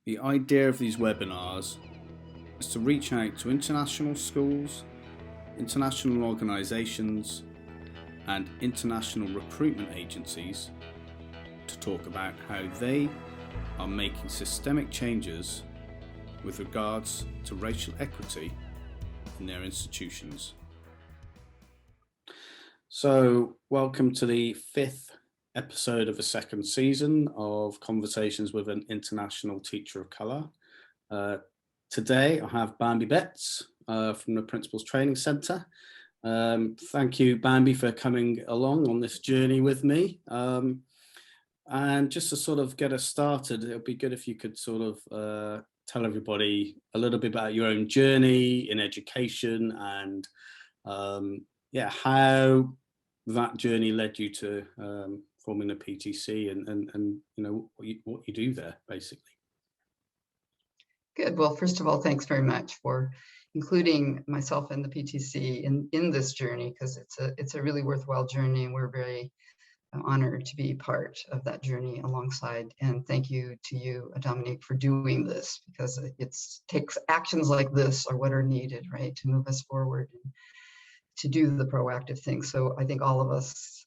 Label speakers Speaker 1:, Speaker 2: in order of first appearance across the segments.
Speaker 1: The idea of these webinars is to reach out to international schools, international organisations and international recruitment agencies to talk about how they are making systemic changes with regards to racial equity in their institutions. So, welcome to the fifth episode of the second season of Conversations with an International Teacher of Colour. Today I have Bambi Betts from the Principals Training Centre. Thank you, Bambi, for coming along on this journey with me. And just to sort of get us started, it would be good if you could sort of tell everybody a little bit about your own journey in education and how that journey led you to forming the PTC and you know what you do there basically.
Speaker 2: Good. Well, first of all, thanks very much for including myself and the PTC in this journey, because it's a really worthwhile journey, and we're very honored to be part of that journey alongside. And thank you to you, Dominique, for doing this, because it takes actions like this are what are needed, right, to move us forward and to do the proactive things. So I think all of us,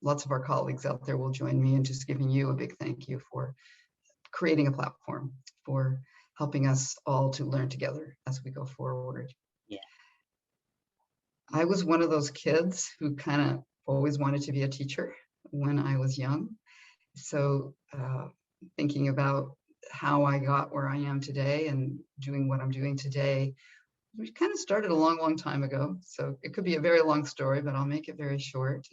Speaker 2: lots of our colleagues out there will join me in just giving you a big thank you for creating a platform, for helping us all to learn together as we go forward.
Speaker 1: Yeah.
Speaker 2: I was one of those kids who kind of always wanted to be a teacher when I was young. So thinking about how I got where I am today and doing what I'm doing today, we kind of started a long time ago. So it could be a very long story, but I'll make it very short.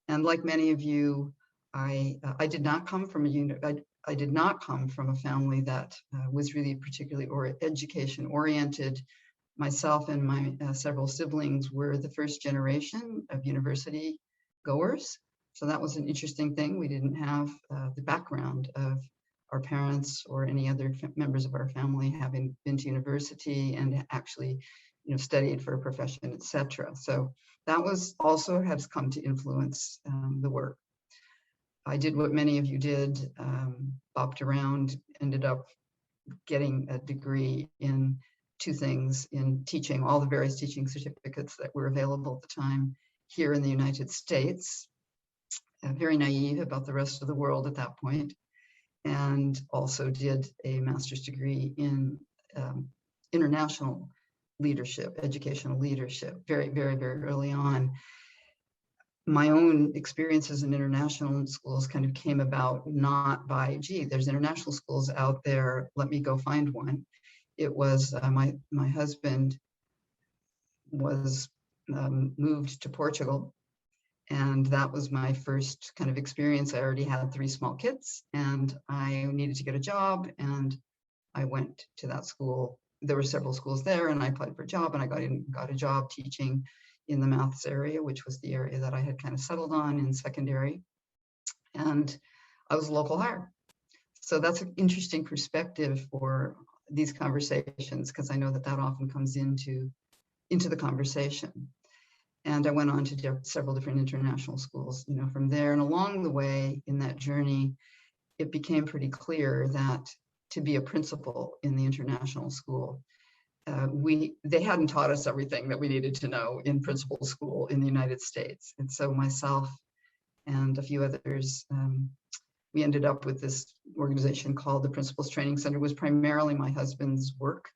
Speaker 2: And like many of you, I did not come from I did not come from a family that was really particularly education oriented. Myself and my several siblings were the first generation of university goers. So that was an interesting thing. We didn't have the background of our parents or any other members of our family having been to university and actually, studied for a profession, etc. So that was also has come to influence the work. I did what many of you did, bopped around, ended up getting a degree in two things: in teaching, all the various teaching certificates that were available at the time here in the United States. Very naive about the rest of the world at that point. And also did a master's degree in international leadership, educational leadership, very early on. My own experiences in international schools kind of came about not by, gee, there's international schools out there, let me go find one. It was my husband was moved to Portugal, and that was my first kind of experience. I already had 3 small kids, and I needed to get a job, and I went to that school. There were several schools there, and I applied for a job, and I got a job teaching in the maths area, which was the area that I had kind of settled on in secondary. And I was a local hire. So that's an interesting perspective for these conversations, because I know that often comes into the conversation. And I went on to several different international schools, from there. And along the way in that journey, it became pretty clear that to be a principal in the international school, they hadn't taught us everything that we needed to know in principal school in the United States. And so myself and a few others, we ended up with this organization called the Principals Training Center. It was primarily my husband's work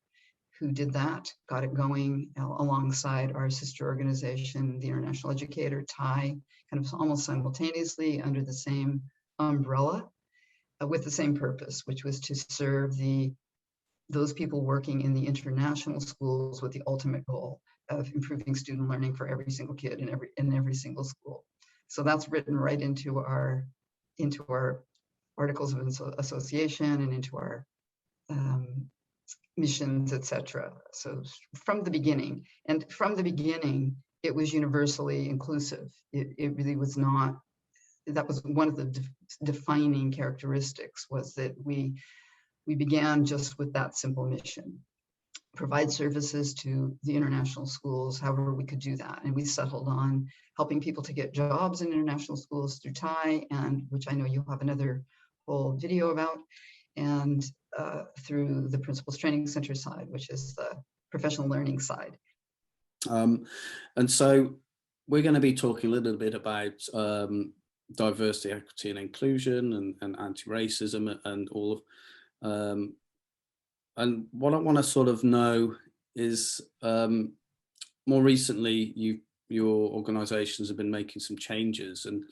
Speaker 2: who did that, got it going alongside our sister organization, the International Educator, TIE, kind of almost simultaneously under the same umbrella, with the same purpose, which was to serve those people working in the international schools with the ultimate goal of improving student learning for every single kid in every single school. So that's written right into our articles of association and into our missions, etc. So from the beginning, it was universally inclusive. It really was not. That was one of the defining characteristics, was that we began just with that simple mission: provide services to the international schools however we could do that. And we settled on helping people to get jobs in international schools through TIE, and which I know you'll have another whole video about, and through the Principals Training Center side, which is the professional learning side.
Speaker 1: And so we're going to be talking a little bit about diversity, equity and inclusion and anti-racism and all of, and what I want to sort of know is more recently your organizations have been making some changes, and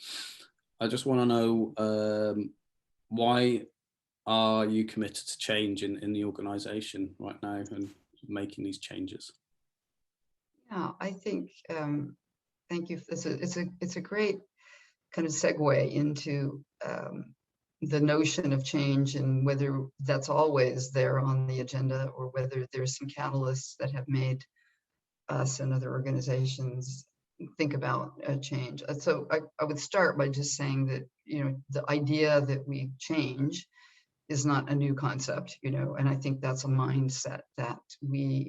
Speaker 1: I just want to know why are you committed to change in the organization right now and making these changes?
Speaker 2: Yeah, I think, thank you. It's a great kind of segue into the notion of change, and whether that's always there on the agenda or whether there's some catalysts that have made us and other organizations think about change. So I would start by just saying that, the idea that we change is not a new concept, and I think that's a mindset that we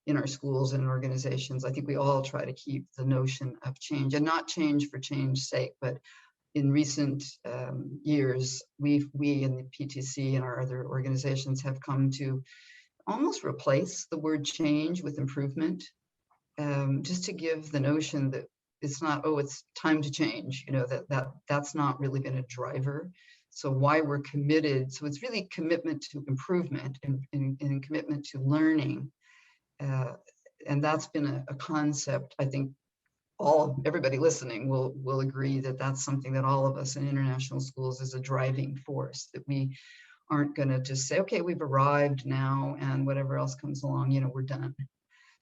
Speaker 2: in our schools and organizations, I think we all try to keep the notion of change, and not change for change's sake, but in recent years, we in the PTC and our other organizations have come to almost replace the word change with improvement, just to give the notion that it's not, oh, it's time to change, that's not really been a driver. So why we're committed, so it's really commitment to improvement and commitment to learning. And that's been a concept, I think everybody listening will agree that that's something that all of us in international schools is a driving force, that we aren't going to just say, okay, we've arrived now and whatever else comes along, we're done.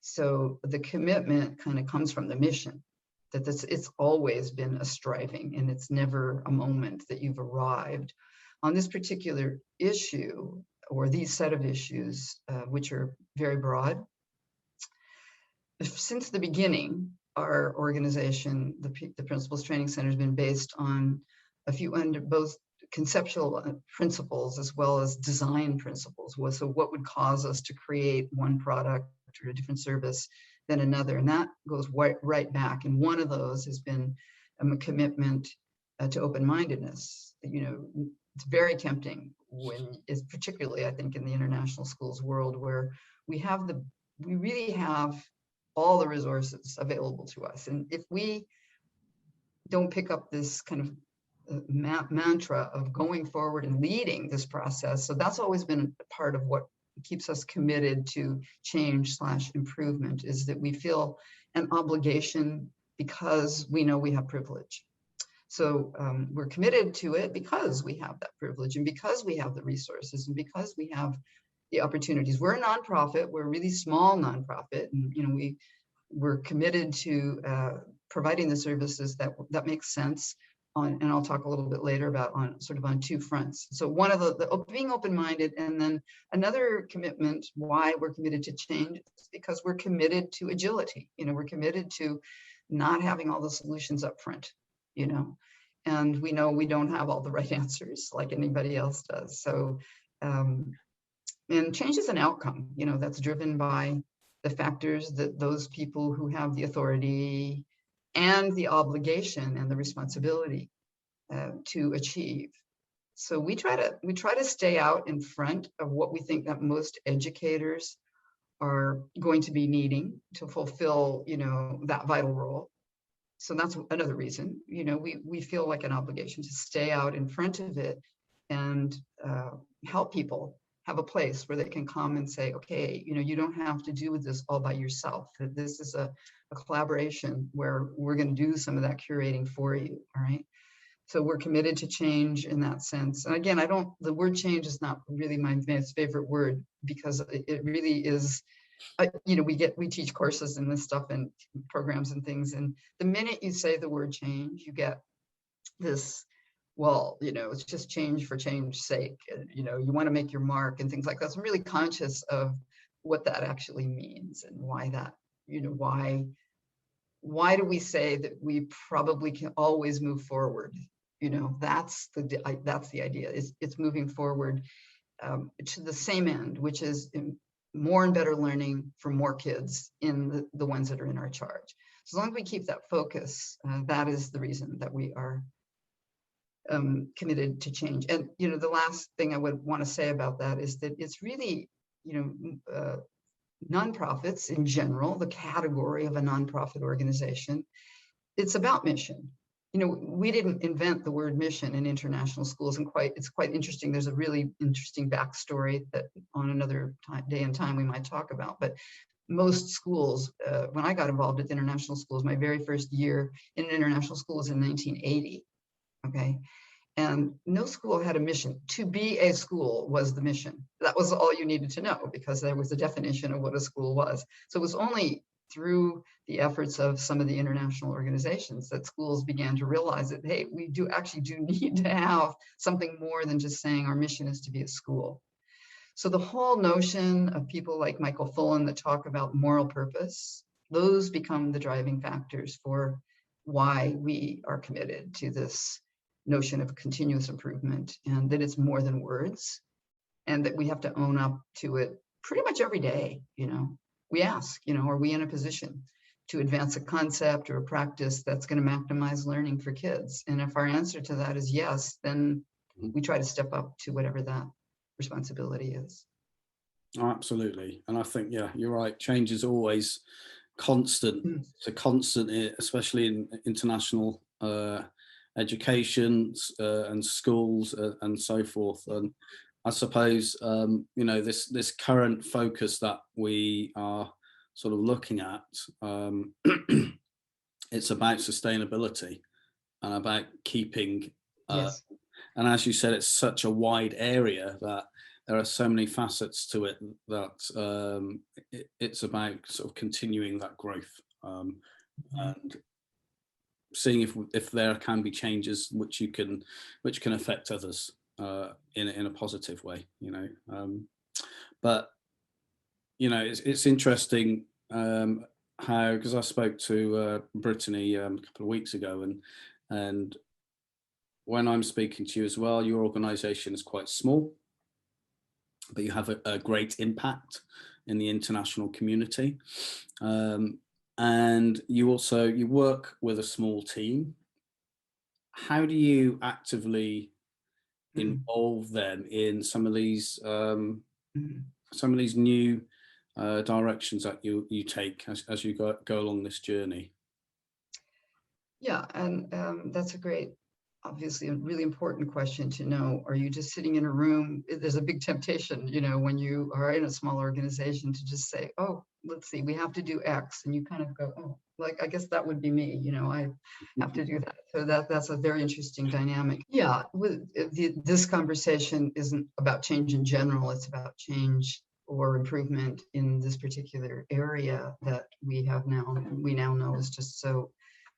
Speaker 2: So the commitment kind of comes from the mission, that it's always been a striving, and it's never a moment that you've arrived on this particular issue or these set of issues, which are very broad. Since the beginning, our organization, the Principals Training Center, has been based on a few under both conceptual principles as well as design principles. So what would cause us to create one product or a different service than another? And that goes right back. And one of those has been a commitment to open-mindedness. It's very tempting it's particularly, I think, in the international schools world, where we really have all the resources available to us. And if we don't pick up this kind of mantra of going forward and leading this process, so that's always been a part of what keeps us committed to change/improvement, is that we feel an obligation because we know we have privilege. So we're committed to it because we have that privilege, and because we have the resources, and because we have the opportunities. We're a nonprofit. We're a really small nonprofit, and we're committed to providing the services that make sense. And I'll talk a little bit later about on two fronts. So one of the being open-minded, and then another commitment why we're committed to change is because we're committed to agility. We're committed to not having all the solutions up front. And we know we don't have all the right answers like anybody else does. So. And change is an outcome, that's driven by the factors that those people who have the authority and the obligation and the responsibility to achieve. So we try to stay out in front of what we think that most educators are going to be needing to fulfill, that vital role. So that's another reason, we feel like an obligation to stay out in front of it and help people have a place where they can come and say, okay, you don't have to do this all by yourself. This is a collaboration where we're going to do some of that curating for you. All right. So we're committed to change in that sense. And again, the word change is not really my favorite word, because it really is, we teach courses and this stuff and programs and things. And the minute you say the word change, you get this, well, it's just change for change's sake. You want to make your mark and things like that. So I'm really conscious of what that actually means, and why that, why do we say that we probably can always move forward? That's the idea. It's moving forward to the same end, which is more and better learning for more kids in the ones that are in our charge. So as long as we keep that focus, that is the reason that we are committed to change. And, you know, the last thing I would want to say about that is that it's really, you know, nonprofits in general, the category of a nonprofit organization, it's about mission. You know, we didn't invent the word mission in international schools, and it's quite interesting. There's a really interesting backstory that on another day and time we might talk about. But most schools, when I got involved with international schools, my very first year in an international school was in 1980. Okay. And no school had a mission. To be a school was the mission. That was all you needed to know, because there was a definition of what a school was. So it was only through the efforts of some of the international organizations that schools began to realize that, hey, we actually do need to have something more than just saying our mission is to be a school. So the whole notion of people like Michael Fullan that talk about moral purpose, those become the driving factors for why we are committed to this notion of continuous improvement, and that it's more than words, and that we have to own up to it pretty much every day. You know, we ask, you know, are we in a position to advance a concept or a practice that's going to maximize learning for kids? And if our answer to that is yes, then we try to step up to whatever that responsibility is.
Speaker 1: Oh, absolutely. And I think, yeah, you're right. Change is always constant. It's a constant, especially in international education and schools and so forth. And I suppose, you know, this current focus that we are sort of looking at, it's about sustainability and about keeping,
Speaker 2: Yes.
Speaker 1: and as you said, it's such a wide area that there are so many facets to it that it's about sort of continuing that growth and seeing if there can be changes which can affect others in a positive way, you know. But you know, it's interesting how, because I spoke to Brittany a couple of weeks ago, and when I'm speaking to you as well, your organisation is quite small, but you have a great impact in the international community. And you work with a small team. How do you actively involve them in some of these new directions that you take as you go along this journey?
Speaker 2: Yeah, and that's obviously a really important question to know. Are you just sitting in a room? There's a big temptation, you know, when you are in a small organization to just say, oh, let's see, we have to do X. And you kind of go, oh, like, I guess that would be me, you know, I have to do that. So that's a very interesting dynamic. Yeah, this conversation isn't about change in general. It's about change or improvement in this particular area that we now know is just so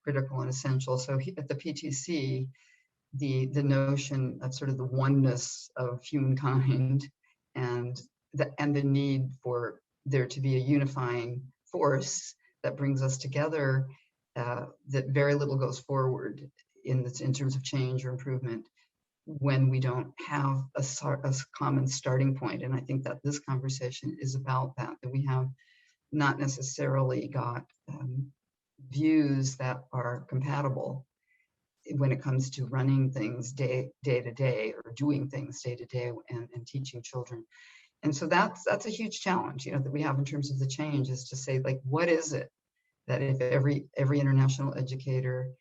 Speaker 2: critical and essential. So at the PTC, the notion of sort of the oneness of humankind and the need for there to be a unifying force that brings us together, that very little goes forward in terms of change or improvement when we don't have a common starting point. And I think that this conversation is about that we have not necessarily got views that are compatible when it comes to running things day to day or doing things day to day and teaching children. And so that's a huge challenge, you know, that we have in terms of the change, is to say, like, what is it that if every international educator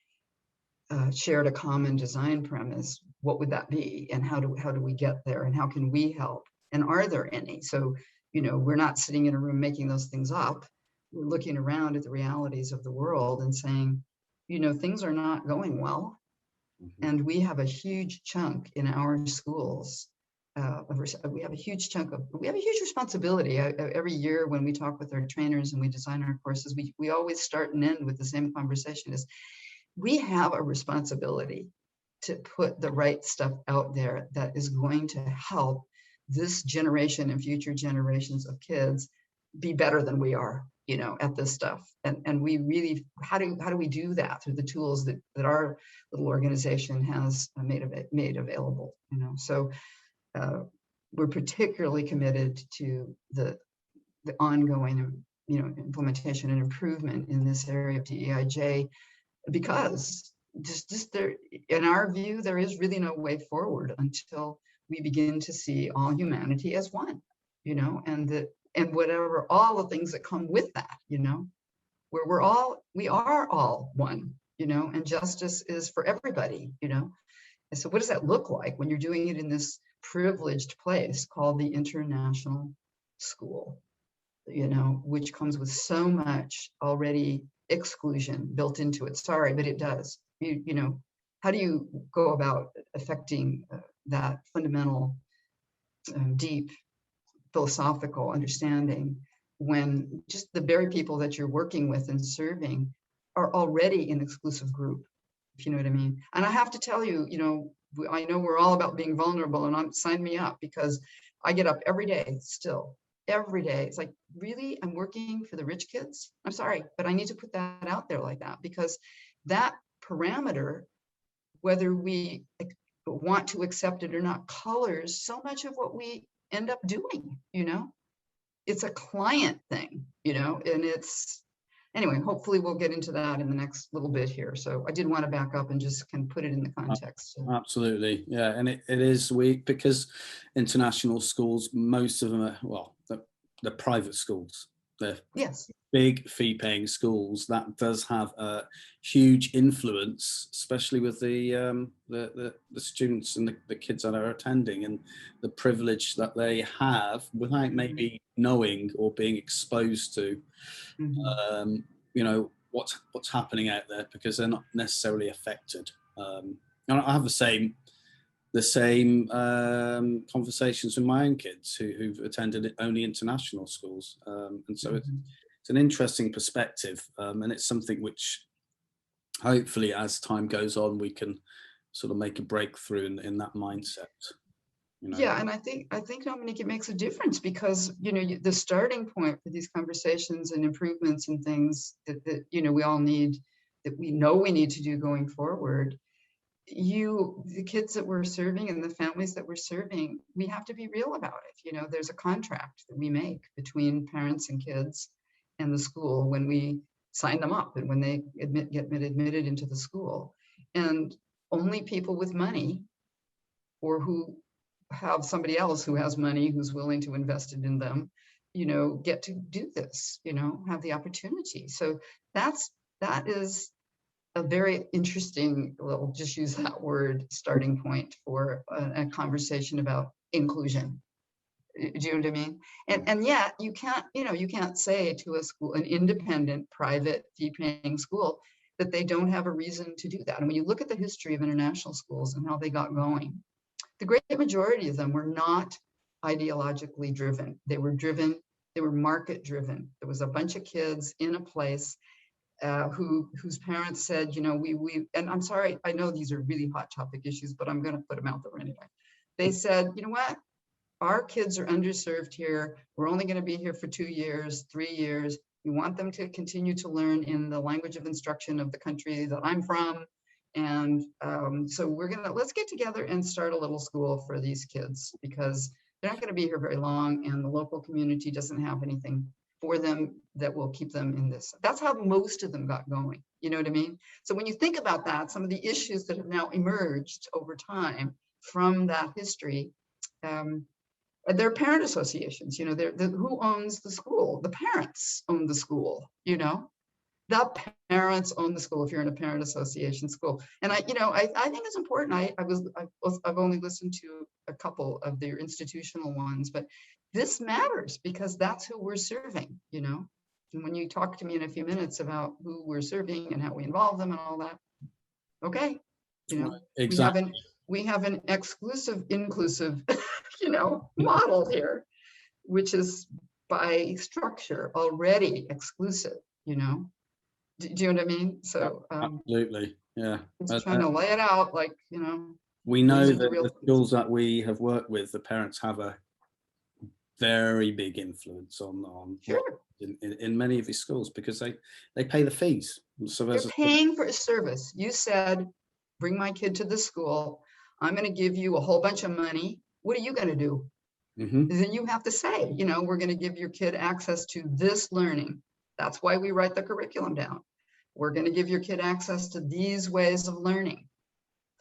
Speaker 2: shared a common design premise, what would that be? And how do we get there? And how can we help? And are there any? So, you know, we're not sitting in a room making those things up. We're looking around at the realities of the world and saying, you know, things are not going well. And we have a huge chunk in our schools. We have a huge responsibility. Every year when we talk with our trainers and we design our courses, we always start and end with the same conversation: is we have a responsibility to put the right stuff out there that is going to help this generation and future generations of kids be better than we are, you know, at this stuff. And we really, how do we do that? Through the tools that our little organization has made available, you know. So we're particularly committed to the ongoing, you know, implementation and improvement in this area of DEIJ, because just there, in our view, there is really no way forward until we begin to see all humanity as one, and whatever, all the things that come with that, where we are all one, and justice is for everybody, And so what does that look like when you're doing it in this privileged place called the international school, which comes with so much already exclusion built into it? Sorry, but it does. How do you go about affecting that fundamental, deep philosophical understanding when just the very people that you're working with and serving are already an exclusive group, if you know what I mean? And I have to tell you, I know we're all about being vulnerable, and sign me up, because I get up every day still. Every day. It's like, really? I'm working for the rich kids? I'm sorry, but I need to put that out there like that, because that parameter, whether we want to accept it or not, colors so much of what we end up doing, It's a client thing, and anyway, hopefully we'll get into that in the next little bit here. So I did want to back up and just kind of put it in the context.
Speaker 1: Absolutely. Yeah. And it is weak because international schools, most of them are, well, they're private schools. They're
Speaker 2: yes,
Speaker 1: big fee-paying schools. That does have a huge influence, especially with the students and the kids that are attending, and the privilege that they have without maybe knowing or being exposed to, what's happening out there, because they're not necessarily affected. And I have the same conversations with my own kids who've attended only international schools, and so it's an interesting perspective, and it's something which hopefully as time goes on we can sort of make a breakthrough in that mindset.
Speaker 2: Yeah, and I think Dominique, it makes a difference, because the starting point for these conversations and improvements and things that we all need, that we know we need to do going forward. The kids that we're serving and the families that we're serving, we have to be real about it. There's a contract that we make between parents and kids and the school when we sign them up and when they get admitted into the school. And only people with money, or who have somebody else who has money who's willing to invest it in them, get to do this, have the opportunity. So that is a very interesting, we'll just use that word, starting point for a conversation about inclusion. Do you know what I mean? And yet you can't say to a school, an independent, private, fee-paying school, that they don't have a reason to do that. And when you look at the history of international schools and how they got going, the great majority of them were not ideologically driven. They were market driven. There was a bunch of kids in a place whose parents said, and I'm sorry, I know these are really hot topic issues, but I'm going to put them out there anyway. They said, you know what? Our kids are underserved here. We're only going to be here for 2 years, 3 years. We want them to continue to learn in the language of instruction of the country that I'm from. And so let's get together and start a little school for these kids, because they're not going to be here very long, and the local community doesn't have anything for them that will keep them in this. That's how most of them got going. You know what I mean? So when you think about that, some of the issues that have now emerged over time from that history, they're parent associations. Who owns the school? The parents own the school. The parents own the school if you're in a parent association school. And I think it's important. I've only listened to a couple of their institutional ones, but this matters, because that's who we're serving, And when you talk to me in a few minutes about who we're serving and how we involve them and all that, okay,
Speaker 1: exactly.
Speaker 2: We have an exclusive, inclusive, model here, which is by structure already exclusive, Do you know what I mean? So
Speaker 1: absolutely, yeah.
Speaker 2: Just trying to lay it out,
Speaker 1: we know that the schools that we have worked with, the parents have a very big influence on
Speaker 2: sure.
Speaker 1: in many of these schools, because they pay the fees. So
Speaker 2: they're paying for a service. You said, bring my kid to the school. I'm going to give you a whole bunch of money. What are you going to do? Then you have to say, we're going to give your kid access to this learning. That's why we write the curriculum down. We're going to give your kid access to these ways of learning.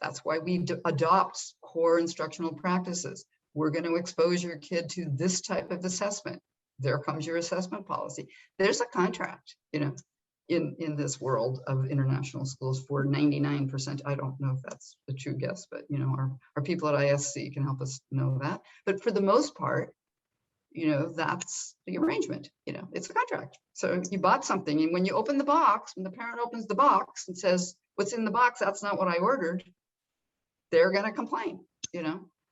Speaker 2: That's why we adopt core instructional practices. We're going to expose your kid to this type of assessment. There comes your assessment policy. There's a contract, in this world of international schools for 99%. I don't know if that's a true guess, but our people at ISC can help us know that. But for the most part, that's the arrangement. It's a contract. So you bought something, and when you open the box, when the parent opens the box and says, "What's in the box? That's not what I ordered," they're going to complain.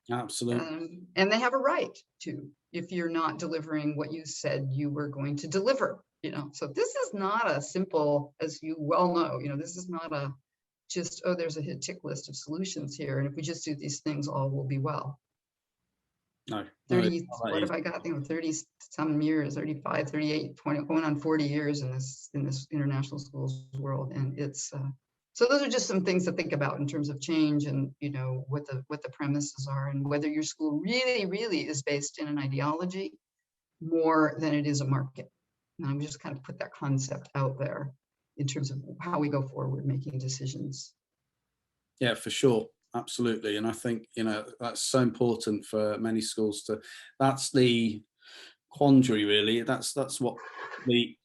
Speaker 1: Absolutely.
Speaker 2: And they have a right to, if you're not delivering what you said you were going to deliver. So this is not a simple, as you well know, this is not a just, oh, there's a hit tick list of solutions here, and if we just do these things, all will be well.
Speaker 1: No.
Speaker 2: 30, what have I got? 30 some years, 35, 38, 20, going on 40 years in this international schools world. And it's, so those are just some things to think about in terms of change and, what the premises are, and whether your school really, really is based in an ideology more than it is a market. And I'm just kind of put that concept out there in terms of how we go forward making decisions.
Speaker 1: Yeah, for sure. Absolutely. And I think, that's so important for many schools that's the quandary, really. That's what the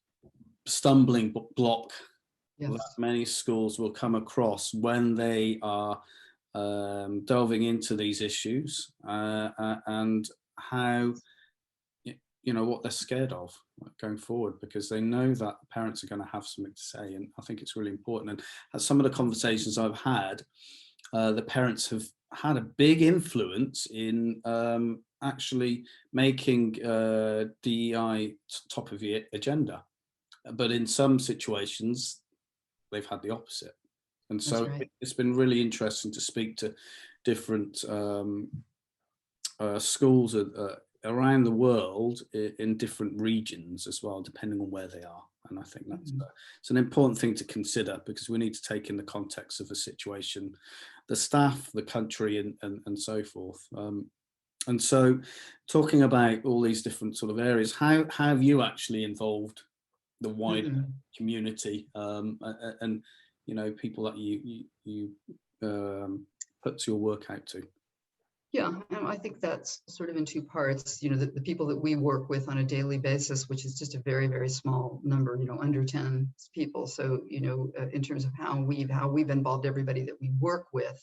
Speaker 1: stumbling block
Speaker 2: Yes.
Speaker 1: that many schools will come across when they are delving into these issues, and how, what they're scared of going forward, because they know that parents are going to have something to say. And I think it's really important. And as some of the conversations I've had, the parents have had a big influence in actually making DEI top of the agenda. But in some situations, they've had the opposite. And so
Speaker 2: right.
Speaker 1: It's been really interesting to speak to different schools around the world in different regions as well, depending on where they are. And I think that's it's an important thing to consider, because we need to take in the context of the situation, the staff, the country, and so forth. And so, talking about all these different sort of areas, how have you actually involved the wider community, and people that you put your work out to?
Speaker 2: Yeah, and I think that's sort of in two parts. The people that we work with on a daily basis, which is just a very, very small number, under 10 people. So, in terms of how we've involved everybody that we work with,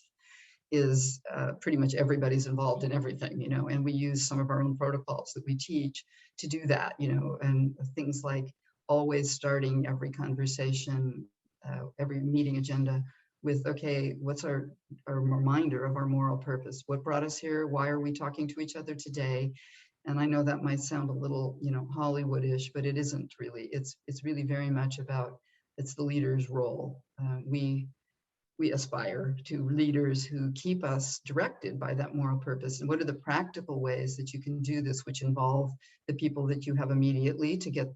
Speaker 2: is pretty much everybody's involved in everything, and we use some of our own protocols that we teach to do that, and things like always starting every conversation, every meeting agenda with, okay, what's our reminder of our moral purpose? What brought us here? Why are we talking to each other today? And I know that might sound a little, Hollywoodish, but it isn't really. It's really very much about, it's the leader's role. We aspire to leaders who keep us directed by that moral purpose. And what are the practical ways that you can do this, which involve the people that you have immediately to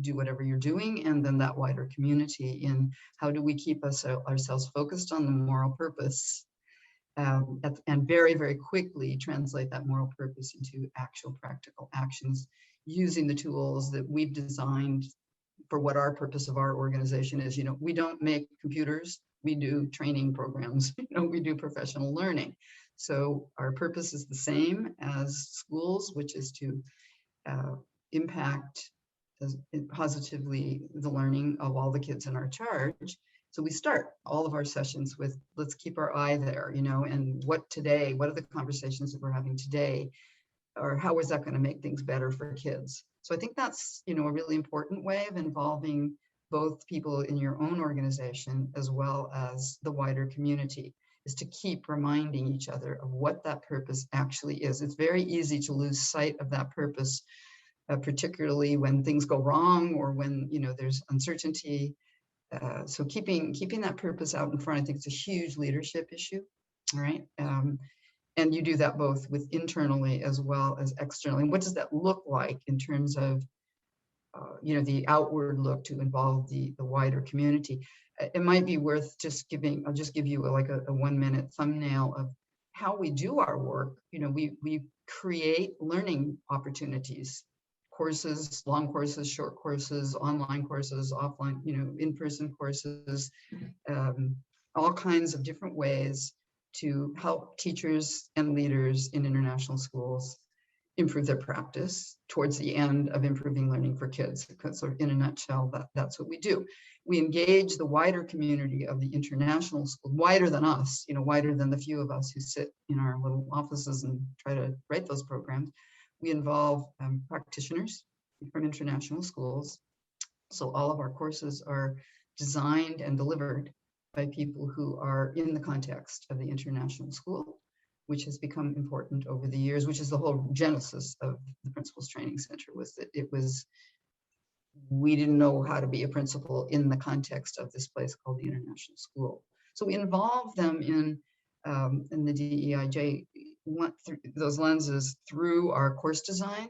Speaker 2: do whatever you're doing, and then that wider community? In how do we keep ourselves focused on the moral purpose, and very, very quickly translate that moral purpose into actual practical actions using the tools that we've designed for what our purpose of our organization is. We don't make computers, we do training programs, we do professional learning. So our purpose is the same as schools, which is to impact positively the learning of all the kids in our charge. So we start all of our sessions with, let's keep our eye there, and what are the conversations that we're having today, or how is that going to make things better for kids? So I think that's, a really important way of involving both people in your own organization as well as the wider community, is to keep reminding each other of what that purpose actually is. It's very easy to lose sight of that purpose, particularly when things go wrong or when, there's uncertainty. So keeping that purpose out in front, I think it's a huge leadership issue. All right. And you do that both with internally as well as externally. And what does that look like in terms of, the outward look to involve the wider community? It might be worth I'll just give you like a 1-minute thumbnail of how we do our work. We create learning opportunities courses, long courses, short courses, online courses, offline, in-person courses, all kinds of different ways to help teachers and leaders in international schools improve their practice towards the end of improving learning for kids. Because sort of in a nutshell, that's what we do. We engage the wider community of the international school, wider than us, wider than the few of us who sit in our little offices and try to write those programs. We involve practitioners from international schools. So all of our courses are designed and delivered by people who are in the context of the international school, which has become important over the years, which is the whole genesis of the Principals Training Center, was that we didn't know how to be a principal in the context of this place called the international school. So we involve them in the DEIJ, went through those lenses through our course design.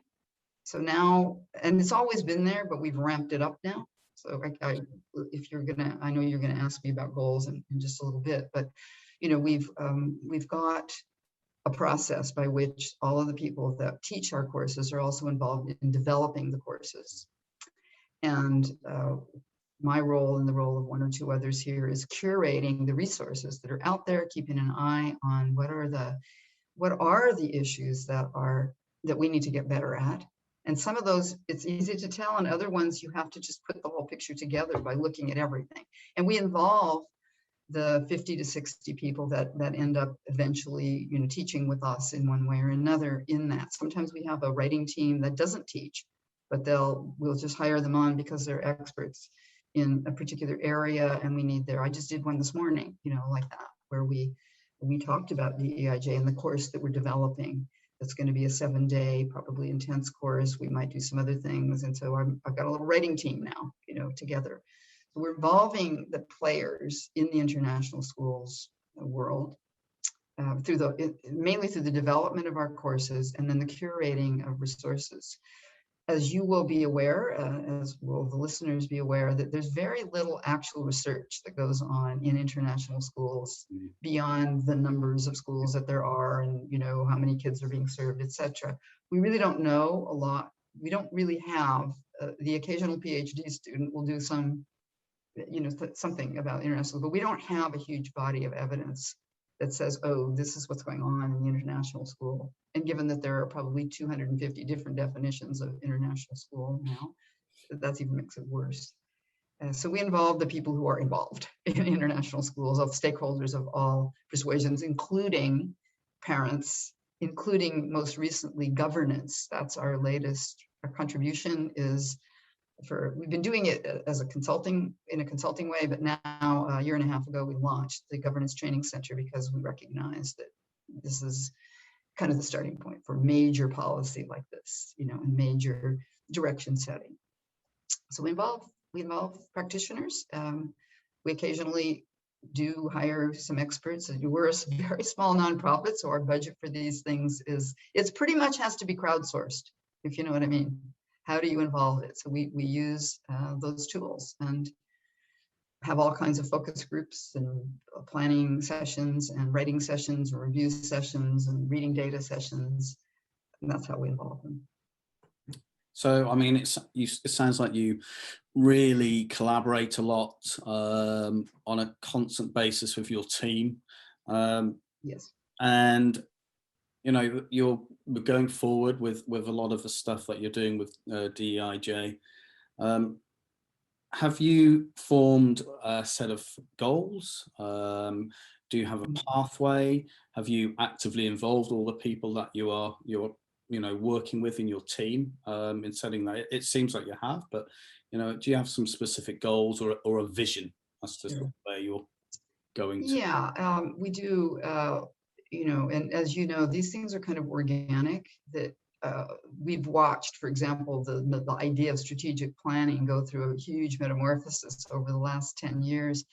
Speaker 2: So now, and it's always been there, but we've ramped it up now. So if you're gonna, I know you're gonna ask me about goals in just a little bit, but we've got a process by which all of the people that teach our courses are also involved in developing the courses. And my role and the role of one or two others here is curating the resources that are out there, keeping an eye on what are the issues that we need to get better at. And some of those, it's easy to tell, and other ones you have to just put the whole picture together by looking at everything. And we involve the 50 to 60 people that end up eventually, teaching with us in one way or another in that. Sometimes we have a writing team that doesn't teach, but we'll just hire them on because they're experts in a particular area and we need I just did one this morning, like that, where we talked about the EIJ and the course that we're developing. It's going to be a 7-day, probably intense course. We might do some other things. And so I've got a little writing team now, together. So we're involving the players in the international schools world mainly through the development of our courses and then the curating of resources. As you will be aware, as will the listeners be aware, that there's very little actual research that goes on in international schools beyond the numbers of schools that there are and, how many kids are being served, etc. We really don't know a lot. We don't really have, the occasional PhD student will do something about international, but we don't have a huge body of evidence that says, oh, this is what's going on in the international school. And given that there are probably 250 different definitions of international school now, that even makes it worse. So we involve the people who are involved in international schools, of stakeholders of all persuasions, including parents, including most recently governance. That's our latest. Our contribution is we've been doing it as in a consulting way, but now a year and a half ago, we launched the Governance Training Center because we recognize that this is kind of the starting point for major policy like this, and major direction setting. So we involve practitioners. We occasionally do hire some experts. We're a very small nonprofit, so our budget for these things it's pretty much has to be crowdsourced, if you know what I mean. How do you involve it? So we use those tools and have all kinds of focus groups and planning sessions and writing sessions and review sessions and reading data sessions. And that's how we involve them.
Speaker 1: So, I mean, it sounds like you really collaborate a lot on a constant basis with your team.
Speaker 2: Yes.
Speaker 1: And, you're going forward with a lot of the stuff that you're doing with DEIJ. Have you formed a set of goals? Do you have a pathway? Have you actively involved all the people that you're working with in your team in setting that? It seems like you have, but do you have some specific goals or a vision as to where you're going to?
Speaker 2: Yeah, we do. And as you know, these things are kind of organic. That we've watched, for example, the idea of strategic planning go through a huge metamorphosis over the last 10 years,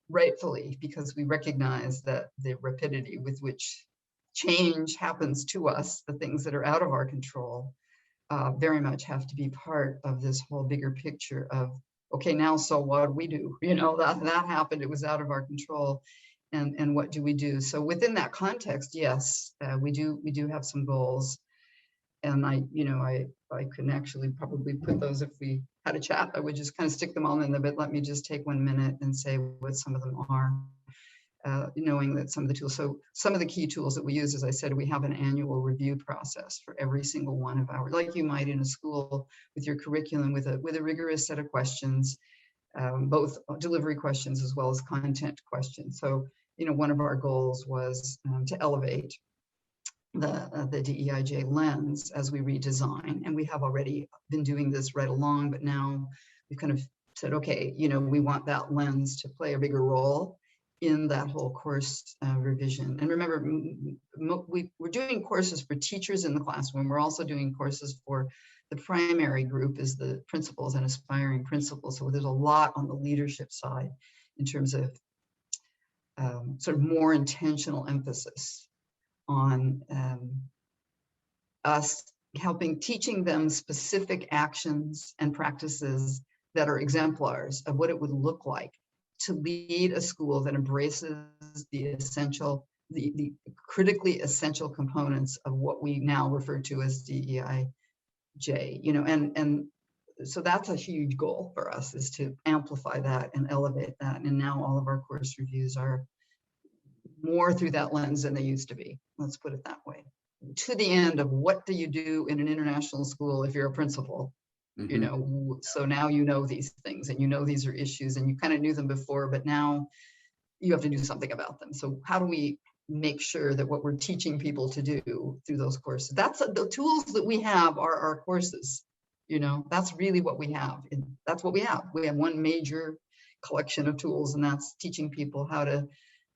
Speaker 2: rightfully, because we recognize that the rapidity with which change happens to us, the things that are out of our control, very much have to be part of this whole bigger picture of, okay, now, so what do we do? That happened, it was out of our control. And what do we do? So within that context, yes, we do have some goals. And I can actually probably put those, if we had a chat, I would just kind of stick them all in there, but let me just take 1 minute and say what some of them are. Knowing that some of the tools, so some of the key tools that we use, as I said, we have an annual review process for every single one of our, like you might in a school with your curriculum, with a rigorous set of questions, both delivery questions as well as content questions. So, one of our goals was to elevate the DEIJ lens as we redesign, and we have already been doing this right along, but now we've kind of said, okay, we want that lens to play a bigger role in that whole course revision. And remember, we're doing courses for teachers in the classroom. We're also doing courses for the primary group, is the principals and aspiring principals. So there's a lot on the leadership side in terms of sort of more intentional emphasis on us teaching them specific actions and practices that are exemplars of what it would look like to lead a school that embraces the critically essential components of what we now refer to as DEIJ, and so that's a huge goal for us, is to amplify that and elevate that. And now all of our course reviews are more through that lens than they used to be. Let's put it that way. To the end of, what do you do in an international school if you're a principal? So now these things, and these are issues, and you kind of knew them before, but now you have to do something about them. So how do we make sure that what we're teaching people to do through those courses, that's the tools that we have are our courses. That's really what we have. That's what we have. We have one major collection of tools, and that's teaching people how to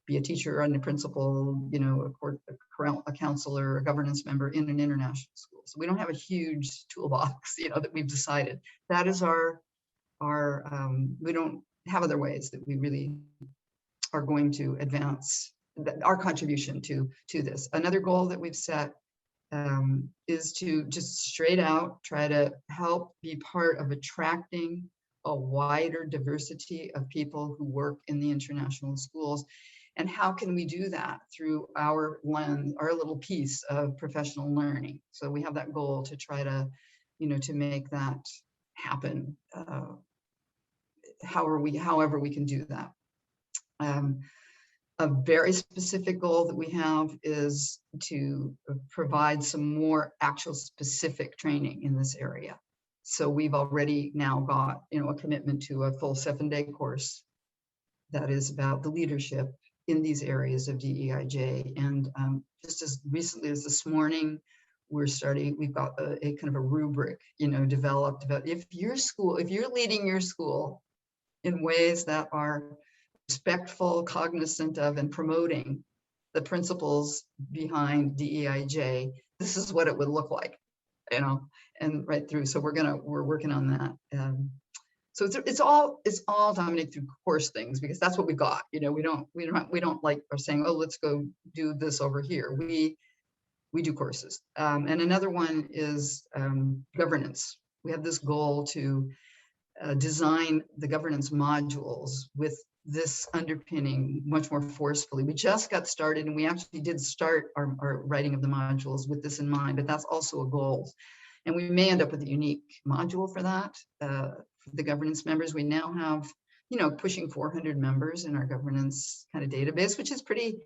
Speaker 2: be a teacher and a principal, a counselor, a governance member in an international school. So we don't have a huge toolbox, that we've decided. That is our we don't have other ways that we really are going to advance our contribution to this. Another goal that we've set is to just straight out try to help be part of attracting a wider diversity of people who work in the international schools. And how can we do that? Through our lens, our little piece of professional learning. So we have that goal to try to, to make that happen. However we can do that. A very specific goal that we have is to provide some more actual specific training in this area. So we've already now got, a commitment to a full 7-day course that is about the leadership in these areas of DEIJ. And just as recently as this morning, we've got a kind of a rubric, developed about if you're leading your school in ways that are respectful, cognizant of, and promoting the principles behind DEIJ, this is what it would look like, and right through. So we're working on that. So it's all Dominic, through course things, because that's what we've got. We don't like are saying, oh, let's go do this over here. We do courses. And another one is governance. We have this goal to design the governance modules with this underpinning much more forcefully. We just got started, and we actually did start our writing of the modules with this in mind, but that's also a goal. And we may end up with a unique module for that, for the governance members. We now have, pushing 400 members in our governance kind of database, which is pretty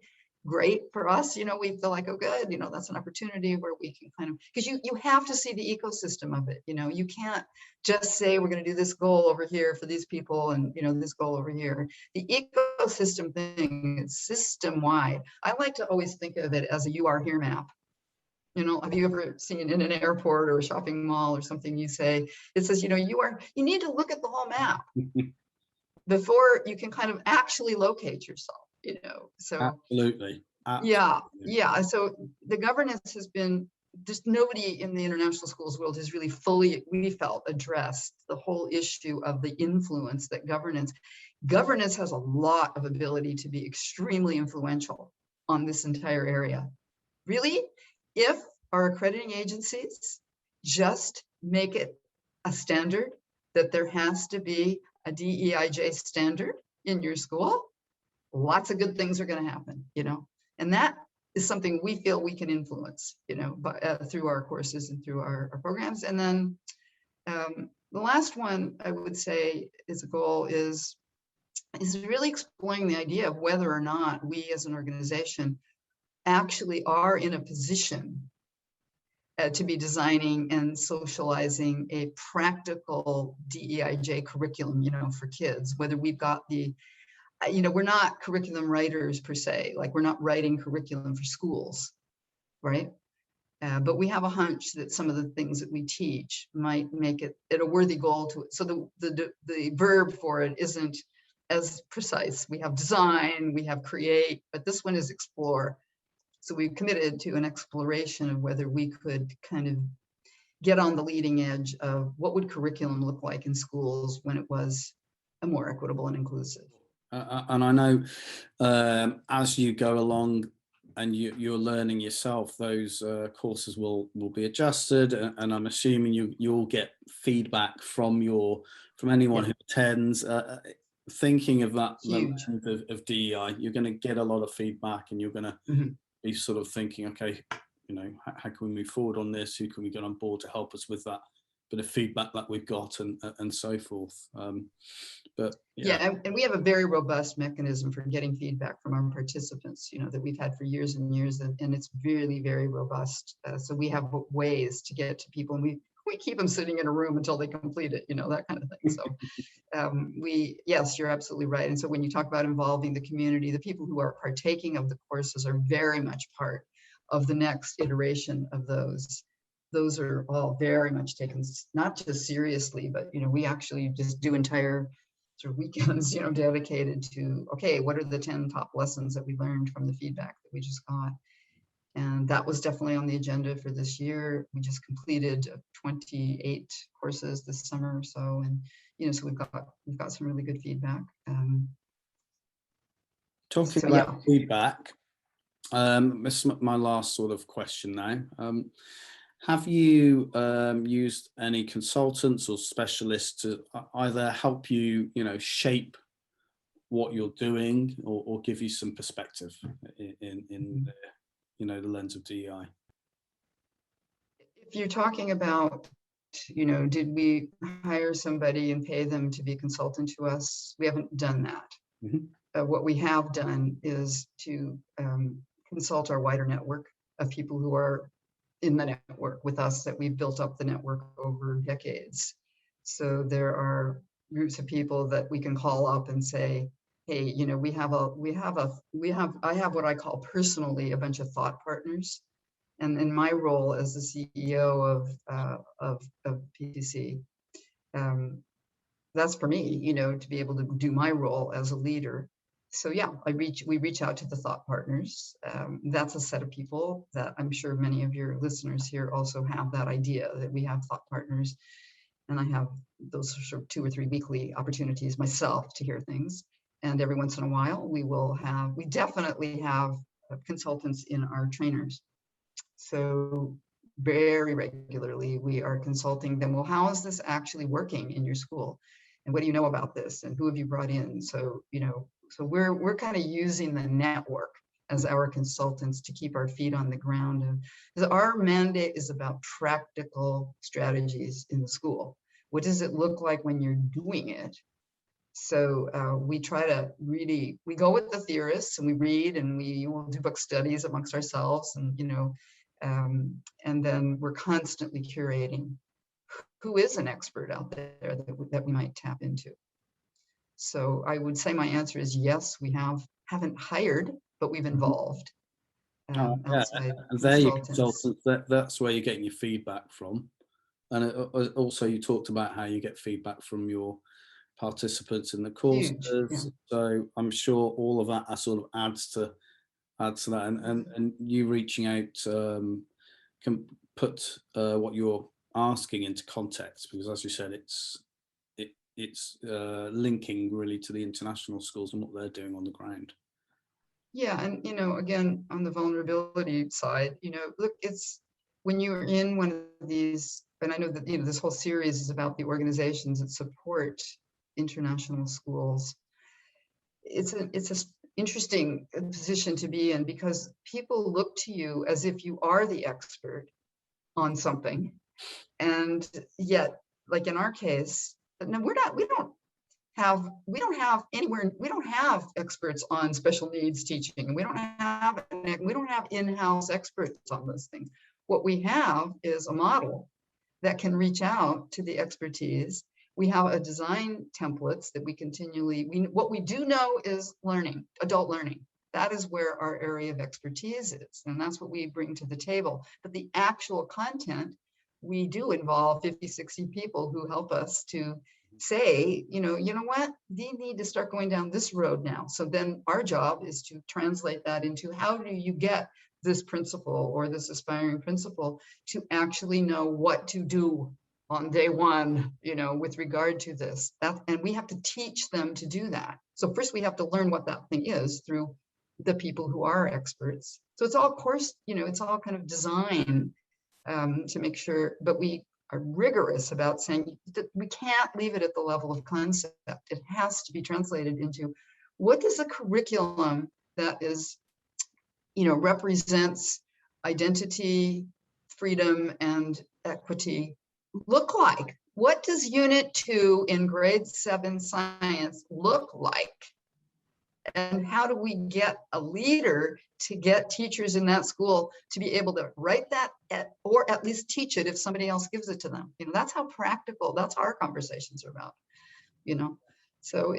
Speaker 2: great for us. We feel like, oh, good, that's an opportunity where we can kind of, because you have to see the ecosystem of it. You can't just say we're going to do this goal over here for these people and, this goal over here. The ecosystem thing is system-wide. I like to always think of it as a "you are here" map. Have you ever seen in an airport or a shopping mall or something, it says, you need to look at the whole map before you can kind of actually locate yourself, so.
Speaker 1: Absolutely.
Speaker 2: Yeah. So the governance has been, just nobody in the international schools world has really fully, we felt, addressed the whole issue of the influence that governance has a lot of ability to be extremely influential on this entire area. Really, if our accrediting agencies just make it a standard that there has to be a DEIJ standard in your school, lots of good things are going to happen, and that is something we feel we can influence, but through our courses and through our programs. And then the last one I would say is a goal is really exploring the idea of whether or not we as an organization actually are in a position to be designing and socializing a practical DEIJ curriculum, for kids, whether we've got we're not curriculum writers per se, like we're not writing curriculum for schools, right? But we have a hunch that some of the things that we teach might make it a worthy goal to it. So the verb for it isn't as precise. We have design, we have create, but this one is explore. So we've committed to an exploration of whether we could kind of get on the leading edge of what would curriculum look like in schools when it was a more equitable and inclusive.
Speaker 1: And I know as you go along and you're learning yourself, those courses will be adjusted, and I'm assuming you'll get feedback from anyone who attends. Thinking of that of DEI, you're going to get a lot of feedback, and you're going to be sort of thinking, okay, how can we move forward on this? Who can we get on board to help us with that bit of feedback that we've got, and so forth. But
Speaker 2: and we have a very robust mechanism for getting feedback from our participants, that we've had for years and years, and it's really very robust. So we have ways to get to people, and we keep them sitting in a room until they complete it, that kind of thing. So yes, you're absolutely right. And so when you talk about involving the community, the people who are partaking of the courses are very much part of the next iteration of those. Those are all very much taken, not just seriously, but, we actually just do entire sort of weekends, dedicated to, okay, what are the 10 top lessons that we learned from the feedback that we just got? And that was definitely on the agenda for this year. We just completed 28 courses this summer or so, and so we've got some really good feedback.
Speaker 1: Talking about feedback, this is my last sort of question now. Have you used any consultants or specialists to either help you, shape what you're doing, or give you some perspective in the lens of DEI?
Speaker 2: If you're talking about, did we hire somebody and pay them to be a consultant to us? We haven't done that. What we have done is to consult our wider network of people who are in the network with us, that we've built up the network over decades. So there are groups of people that we can call up and say, hey, I have what I call personally a bunch of thought partners. And in my role as the CEO of PTC, that's for me, to be able to do my role as a leader. So yeah, we reach out to the thought partners. That's a set of people that I'm sure many of your listeners here also have that idea, that we have thought partners. And I have those sort of 2 or 3 weekly opportunities myself to hear things. And every once in a while, we definitely have consultants in our trainers. So very regularly, we are consulting them. Well, how is this actually working in your school? And what do you know about this? And who have you brought in? So, so we're kind of using the network as our consultants to keep our feet on the ground. Because our mandate is about practical strategies in the school. What does it look like when you're doing it? So we try to we go with the theorists, and we read, and we will do book studies amongst ourselves, and and then we're constantly curating who is an expert out there that we might tap into. So I would say my answer is yes, we haven't hired, but we've involved outside consultants.
Speaker 1: That's where you're getting your feedback from. And also you talked about how you get feedback from your participants in the courses.
Speaker 2: Yeah.
Speaker 1: So I'm sure all of that sort of adds to that, and you reaching out can put what you're asking into context, because as you said, it's linking really to the international schools and what they're doing on the ground.
Speaker 2: Yeah, and again, on the vulnerability side, look, it's when you're in one of these, and I know that this whole series is about the organizations that support international schools. It's interesting position to be in, because people look to you as if you are the expert on something. And yet, like in our case, no, we don't have experts on special needs teaching, and we don't have in-house experts on those things. What we have is a model that can reach out to the expertise. We have a design templates that we continually, what we do know is learning, adult learning. That is where our area of expertise is, and that's what we bring to the table. But the actual content, we do involve 50, 60 people who help us to say, you know what, they need to start going down this road now. So then our job is to translate that into, how do you get this principal or this aspiring principal to actually know what to do on day one, with regard to this. And we have to teach them to do that. So first we have to learn what that thing is through the people who are experts. So it's all course, it's all kind of design to make sure, but we are rigorous about saying that we can't leave it at the level of concept. It has to be translated into, what does a curriculum that is, represents identity, freedom, and equity look like? What does Unit 2 in grade 7 science look like? And how do we get a leader to get teachers in that school to be able to write that or at least teach it if somebody else gives it to them? That's how practical, that's our conversations are about, So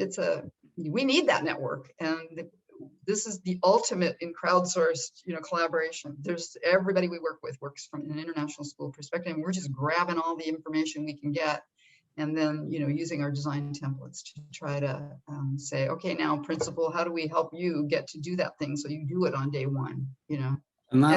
Speaker 2: we need that network. And this is the ultimate in crowdsourced, collaboration. There's everybody we work with works from an international school perspective, and we're just grabbing all the information we can get, and then, using our design templates to try to say, okay, now principal, how do we help you get to do that thing so you do it on day one, And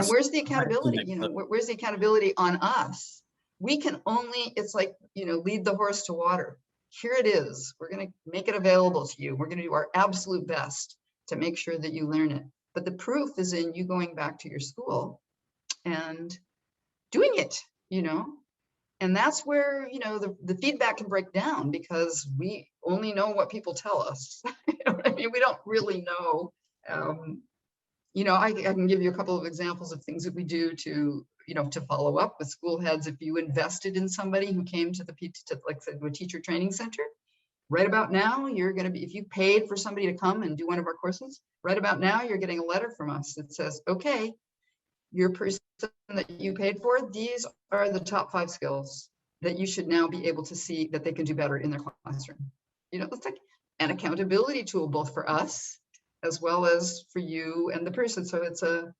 Speaker 2: where's the accountability? Where's the accountability on us? We can only, it's like, lead the horse to water. Here it is. We're going to make it available to you. We're going to do our absolute best to make sure that you learn it. But the proof is in you going back to your school and doing it, And that's where, the feedback can break down, because we only know what people tell us. We don't really know. I can give you a couple of examples of things that we do to, to follow up with school heads. If you invested in somebody who came to like a teacher training center, right about now, you're going to be, if you paid for somebody to come and do one of our courses, right about now, you're getting a letter from us that says, okay, your person that you paid for, these are the top 5 skills that you should now be able to see that they can do better in their classroom. It's like an accountability tool, both for us as well as for you and the person. So it's a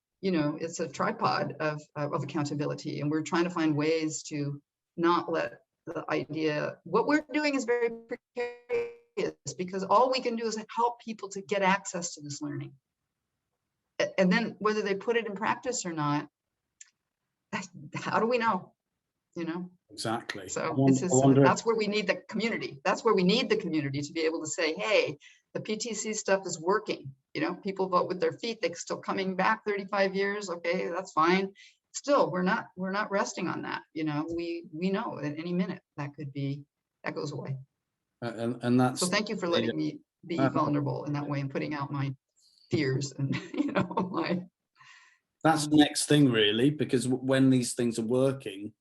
Speaker 2: tripod of accountability. And we're trying to find ways to not let the idea, what we're doing is very precarious, because all we can do is help people to get access to this learning. And then whether they put it in practice or not, how do we know?
Speaker 1: Exactly.
Speaker 2: So that's where we need the community. That's where we need the community to be able to say, hey, the PTC stuff is working. People vote with their feet. They're still coming back 35 years. Okay, that's fine. Still, we're not resting on that. We know at any minute that goes away.
Speaker 1: And that's,
Speaker 2: so thank you for letting me be vulnerable in that way and putting out my fears and
Speaker 1: that's the next thing, really, because when these things are working,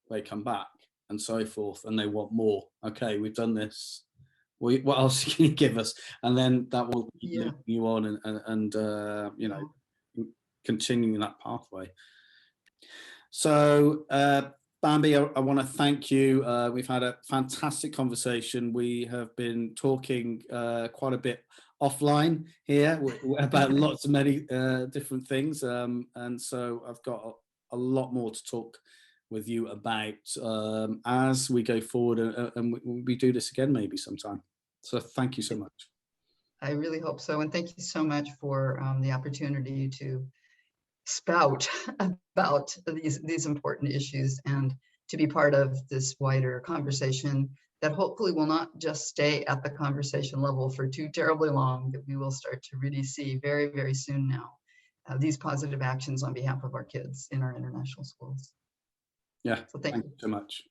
Speaker 1: they come back and so forth, and they want more. Okay, we've done this. What else can you give us? And then that will keep you on and continuing that pathway. So Bambi, I want to thank you. We've had a fantastic conversation. We have been talking quite a bit offline here about lots of many different things, and so I've got a lot more to talk with you about as we go forward, and we do this again maybe sometime. So thank you so much.
Speaker 2: I really hope so, and thank you so much for the opportunity to spout about these important issues and to be part of this wider conversation that hopefully will not just stay at the conversation level for too terribly long, that we will start to really see very, very soon now these positive actions on behalf of our kids in our international schools.
Speaker 1: Yeah,
Speaker 2: so thank you
Speaker 1: so much.